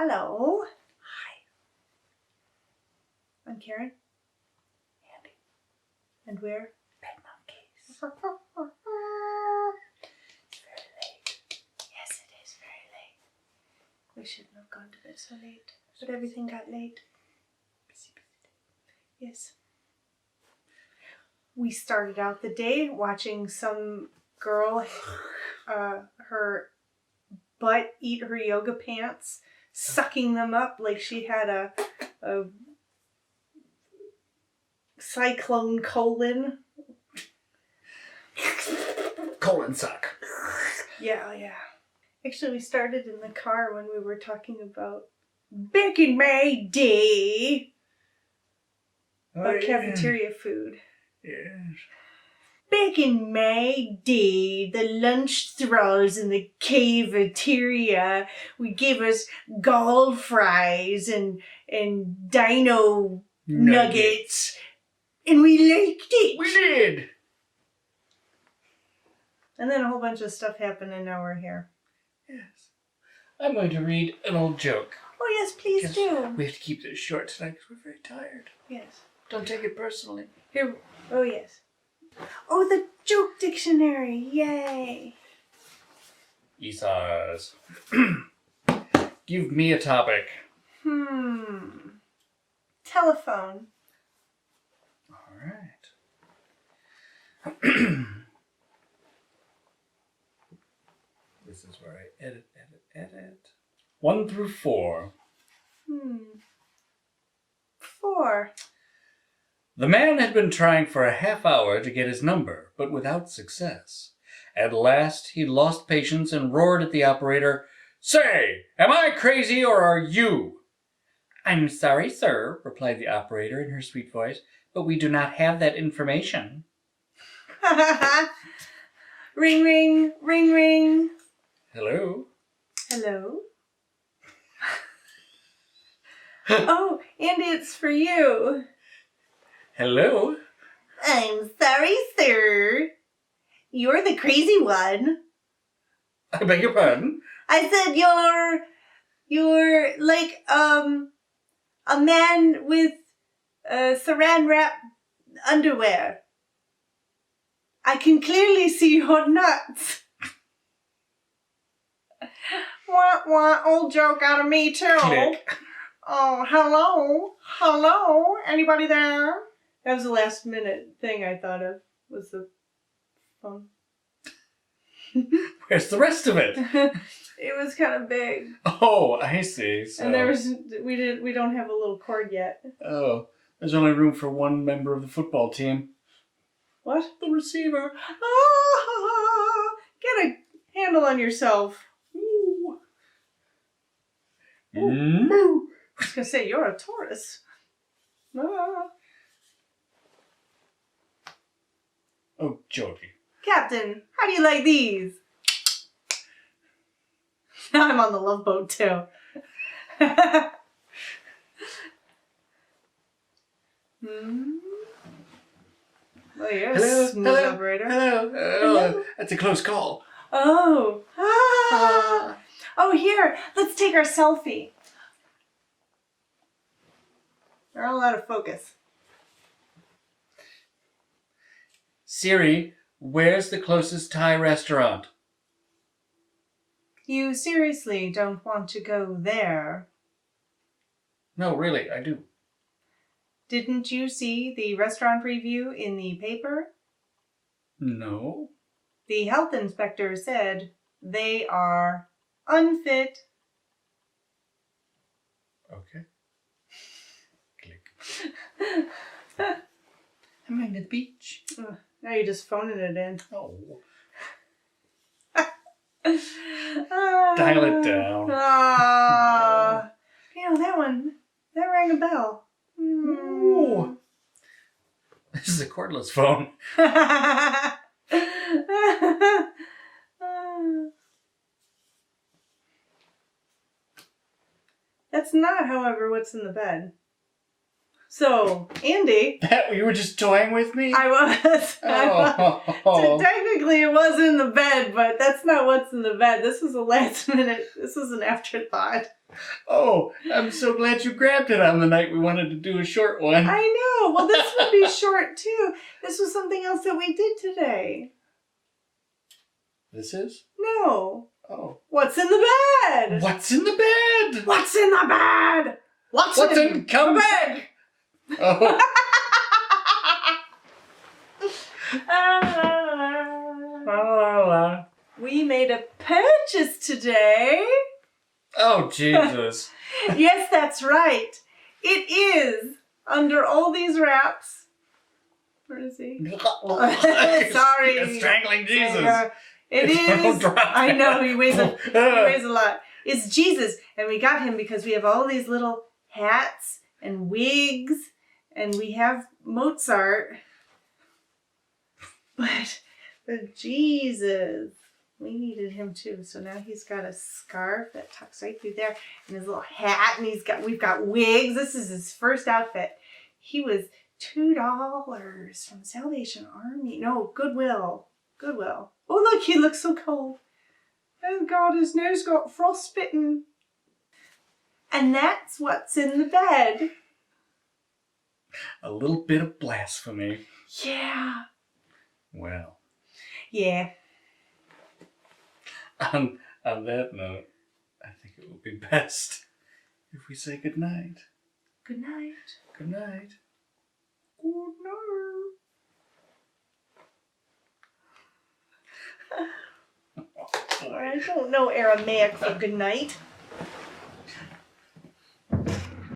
Hello. Hi. I'm Karen. Andy. And we're Pet Monkeys. It's very late. Yes, it is very late. We shouldn't have gone to bed so late. But everything got late. Busy day. Yes. We started out the day watching some girl her butt eat her yoga pants, sucking them up like she had a cyclone colon. Colon suck. Yeah. Actually, we started in the car when we were talking about back in my day. About cafeteria food. Yes. Back in my day, the lunch thralls in the cafeteria would give us gall fries and dino nuggets. And we liked it. We did. And then a whole bunch of stuff happened and now we're here. Yes. I'm going to read an old joke. Oh yes, please do. We have to keep this short tonight because we're very tired. Yes. Don't take it personally. Here. Oh yes. Oh, the joke dictionary. Yay. Esau's. Give me a topic. Telephone. All right. This is where I edit. 1 through 4. 4. The man had been trying for a half hour to get his number, but without success. At last, he lost patience and roared at the operator, "Say, am I crazy or are you?" "I'm sorry, sir," replied the operator in her sweet voice, "but we do not have that information." Ring, ring, ring, ring. Hello? Hello? Oh, Andy, it's for you. Hello? I'm sorry, sir. You're the crazy one. I beg your pardon? I said you're like, a man with, saran wrap underwear. I can clearly see your nuts. Wah, old joke out of me too. Click. Oh, hello, anybody there? That was the last minute thing I thought of, was the phone. Where's the rest of it? It was kind of big. Oh, I see. So. And we don't have a little cord yet. Oh, there's only room for one member of the football team. What? The receiver. Ah, get a handle on yourself. Ooh. Ooh. I was going to say, you're a Taurus. Ah. Oh, Jody. Captain, how do you like these? Now I'm on the Love Boat, too. Well, you're a smooth operator. Hello. That's a close call. Oh. Oh, here. Let's take our selfie. They're all out of focus. Siri, where's the closest Thai restaurant? You seriously don't want to go there? No, really, I do. Didn't you see the restaurant review in the paper? No. The health inspector said they are unfit. Okay. Click. I'm going to the beach. Now you're just phoning it in. Oh. Dial it down. That rang a bell. Ooh. This is a cordless phone. That's not, however, what's in the bed. So, Andy, That you were just toying with me? I was. Oh. Technically, it was in the bed, but that's not what's in the bed. This was a last minute. This was an afterthought. Oh, I'm so glad you grabbed it on the night we wanted to do a short one. I know. Well, this would be short too. This was something else that we did today. This is? No. Oh. What's in the bed? What's in the bed? What's in the bed? What's in come the back? bed? Oh. We made a purchase today. Oh, Jesus. Yes, that's right. It is under all these wraps. Where is he? Sorry. You're strangling Jesus. It Don't is. drop I it. know he weighs a lot. It's Jesus, and we got him because we have all these little hats and wigs, and we have Mozart. But Jesus, we needed him too. So now he's got a scarf that tucks right through there, and his little hat, and we've got wigs. This is his first outfit. He was $2 from Salvation Army. No, Goodwill. Oh, look, he looks so cold. Oh, God, his nose got frostbitten. And that's what's in the bed. A little bit of blasphemy. Yeah. Well, Yeah. on that note, I think it would be best if we say goodnight. Good night. Good night. Good night. I don't know Aramaic for good night.